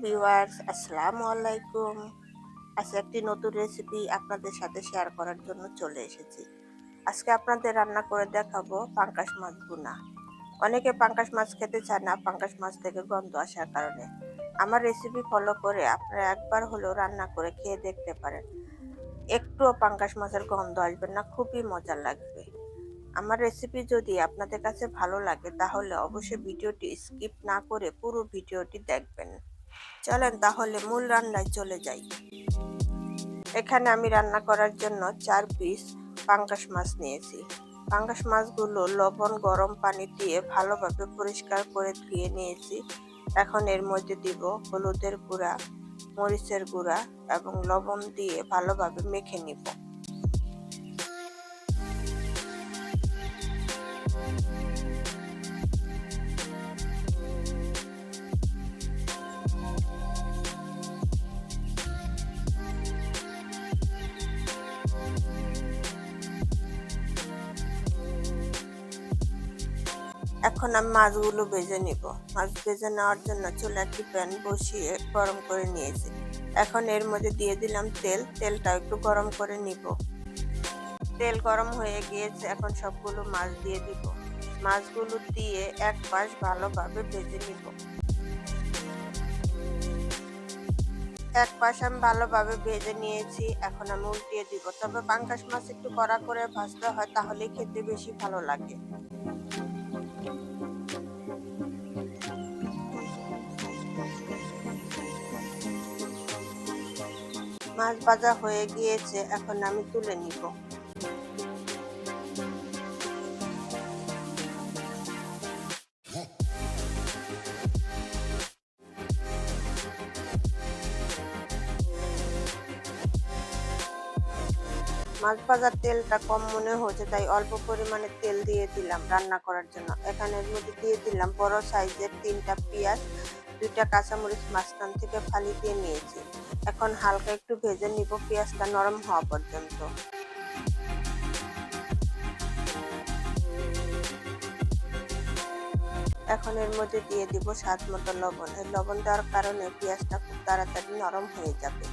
Viewers, আসসালামু আলাইকুম। আজকে একটি নতুন রেসিপি আপনাদের সাথে শেয়ার করার জন্য চলে এসেছি। আজকে আপনাদের রান্না করে দেখাবো পাঙ্গাস মাছ ভুনা। অনেকে পাঙ্গাস মাছ খেতে চায় না পাঙ্গাস মাছ থেকে গন্ধ আসার কারণে। আমার রেসিপি ফলো করে আপনারা একবার হলেও রান্না করে খেয়ে দেখতে পারেন। একটুও পাঙ্গাস মাছের গন্ধ আসবে না, খুবই মজা লাগবে। আমার রেসিপি যদি আপনাদের কাছে ভালো লাগে তাহলে অবশ্যই ভিডিওটি স্কিপ না করে পুরো ভিডিওটি দেখবেন। চলেন তাহলে মূল রান্নায় চলে যাই। এখানে আমি রান্না করার জন্য 4 পিস পাঙ্গাস মাছ নিয়েছি। পাঙ্গাস মাছগুলো লবণ গরম পানি দিয়ে ভালোভাবে পরিষ্কার করে ধুয়ে নিয়েছি। এখন এর মধ্যে দিব হলুদের গুঁড়া, মরিচের গুঁড়া এবং লবণ দিয়ে ভালোভাবে মেখে নিব। এখন আমি মাছগুলো ভেজে নিব। মাছ ভেজে নেওয়ার জন্য চুলায় একটি প্যান বসিয়ে গরম করে নিয়েছি। এখন এর মধ্যে দিয়ে দিলাম তেল। তেলটা একটু গরম করে নিব। তেল গরম হয়ে গিয়েছে, এখন সবগুলো মাছ দিয়ে দিব। মাছগুলো দিয়ে এক পাশ ভালোভাবে ভেজে নিব। এক পাশ আমি ভালোভাবে ভেজে নিয়েছি, এখন আমি উল্টিয়ে দিব। তবে পাঙ্গাস মাছ একটু কড়া করে ভাজতে হয়, তাহলে খেতে বেশি ভালো লাগে। মাছ ভাজা হয়ে গিয়েছে, এখন আমি তুলে নিব। মাছ ভাজার তেলটা কম মনে হচ্ছে, তাই অল্প পরিমাণে তেল দিয়ে দিলাম রান্না করার জন্য। এখানে এর মধ্যে দিয়ে দিলাম বড় সাইজের 3টা পেঁয়াজ, 2টা কাঁচামরিচ মাঝখান থেকে ফালি দিয়ে নিয়েছি। এখন হালকা একটু ভেজে নিব পেঁয়াজটা নরম হওয়া পর্যন্ত। এখন এর মধ্যে দিয়ে দিব স্বাদ মতো লবণ। এই লবণ দেওয়ার কারণে পেঁয়াজটা খুব তাড়াতাড়ি নরম হয়ে যাবে।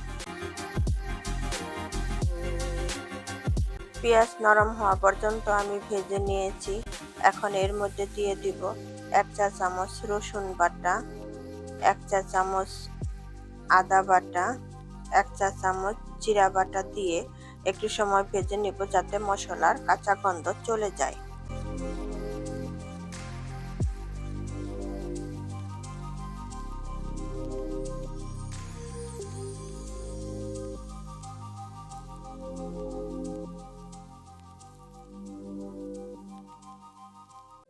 পেঁয়াজ নরম হওয়া পর্যন্ত আমি ভেজে নিয়েছি। এখন এর মধ্যে দিয়ে দিব 1 চা চামচ রসুন বাটা, 1 চা চামচ আদা বাটা, 1 চা চামচ জিরা বাটা দিয়ে একটু সময় ভেজে নিব, যাতে মশলার কাঁচা গন্ধ চলে যায়।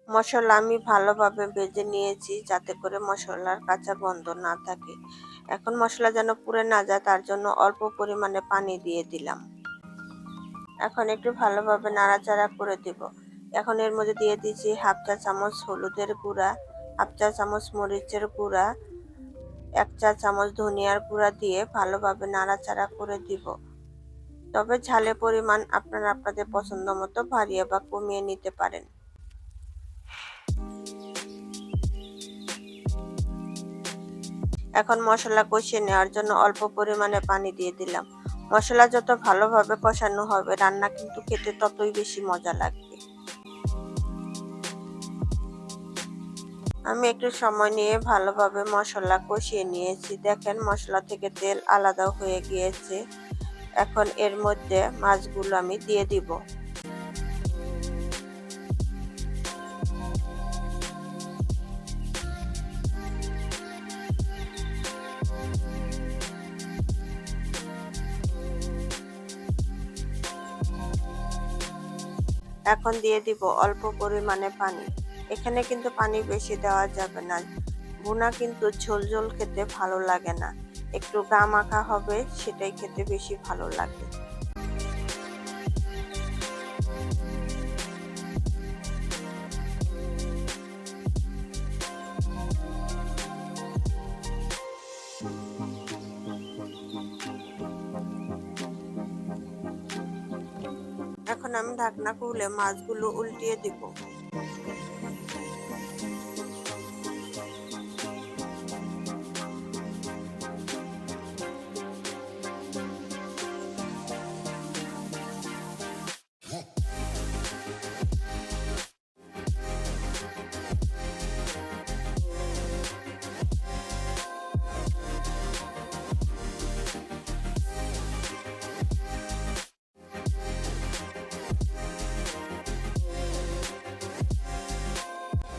মশলা আমি ভালোভাবে ভেজে নিয়েছি, যাতে করে মশলার কাঁচা গন্ধ না থাকে। এখন মশলা যেন পুড়ে না যায়, তার জন্য অল্প পরিমাণে পানি দিয়ে দিলাম। এখন একটু ভালোভাবে নাড়াচাড়া করে দিব। এখন এর মধ্যে দিয়ে দিচ্ছি 1/2 চা চামচ হলুদের গুঁড়া, 1/2 চা চামচ মরিচের গুঁড়া, 1 চা চামচ ধনিয়ার গুঁড়া দিয়ে ভালোভাবে নাড়াচাড়া করে দিব। তবে ঝালের পরিমাণ আপনারা আপনাদের পছন্দ মতো বাড়িয়ে বা কমিয়ে নিতে পারেন। এখন মশলা কষিয়ে নেওয়ার জন্য অল্প পরিমাণে পানি দিয়ে দিলাম। মশলা যত ভালোভাবে কষানো হবে, রান্না কিন্তু খেতে ততই বেশি মজা লাগবে। আমি একটু সময় নিয়ে ভালোভাবে মশলা কষিয়ে নিয়েছি। দেখেন মশলা থেকে তেল আলাদা হয়ে গিয়েছে। এখন এর মধ্যে মাছগুলো আমি দিয়ে দিব। এখন দিয়ে দিব অল্প পরিমাণে পানি। এখানে কিন্তু পানি বেশি দেওয়া যাবে না। ভুনা কিন্তু ঝোল ঝোল খেতে ভালো লাগে না, একটু গা মাখা হবে, সেটাই খেতে বেশি ভালো লাগে। এখন আমি ঢাকনা খুলে মাছগুলো উল্টিয়ে দিব।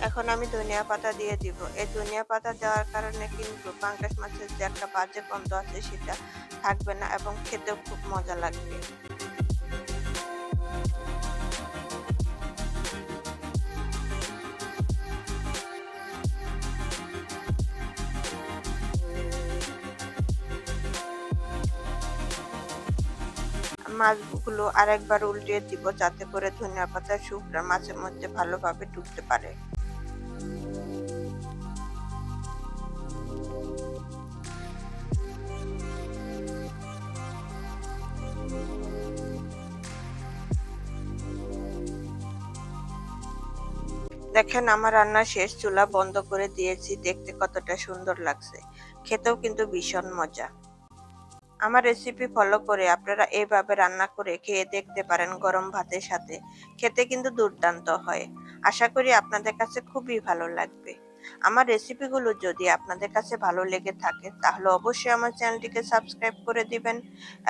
এখন আমি ধনিয়া পাতা দিয়ে দিব। এই ধনিয়া পাতা দেওয়ার কারণে কিন্তু পাঙ্গাস মাছের যে একটা বাজে গন্ধ আছে সেটা থাকবে না এবং খেতেও খুব মজা লাগবে। মাছগুলো আরেকবার উল্টিয়ে দিব যাতে করে ধনিয়া পাতার সুপটা মাছের মধ্যে ভালোভাবে ঢুকতে পারে। দেখেন আমার রান্না শেষ, চুলা বন্ধ করে দিয়েছি। দেখতে কতটা সুন্দর লাগছে, খেতেও কিন্তু ভীষণ মজা। আমার রেসিপি ফলো করে আপনারা এইভাবে রান্না করে খেয়ে দেখতে পারেন গরম ভাতের সাথে। খেতে কিন্তু দুর্দান্ত হয়। আশা করি আপনাদের কাছে খুবই ভালো লাগবে। আমার রেসিপিগুলো যদি আপনাদের কাছে ভালো লেগে থাকে তাহলে অবশ্যই আমার চ্যানেলটিকে সাবস্ক্রাইব করে দিবেন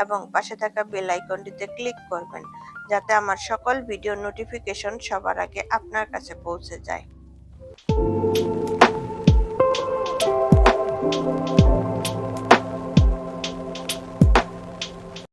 এবং পাশে থাকা বেল আইকনটিতে ক্লিক করবেন যাতে আমার সকল ভিডিও নোটিফিকেশন সবার আগে আপনার কাছে পৌঁছে যায়।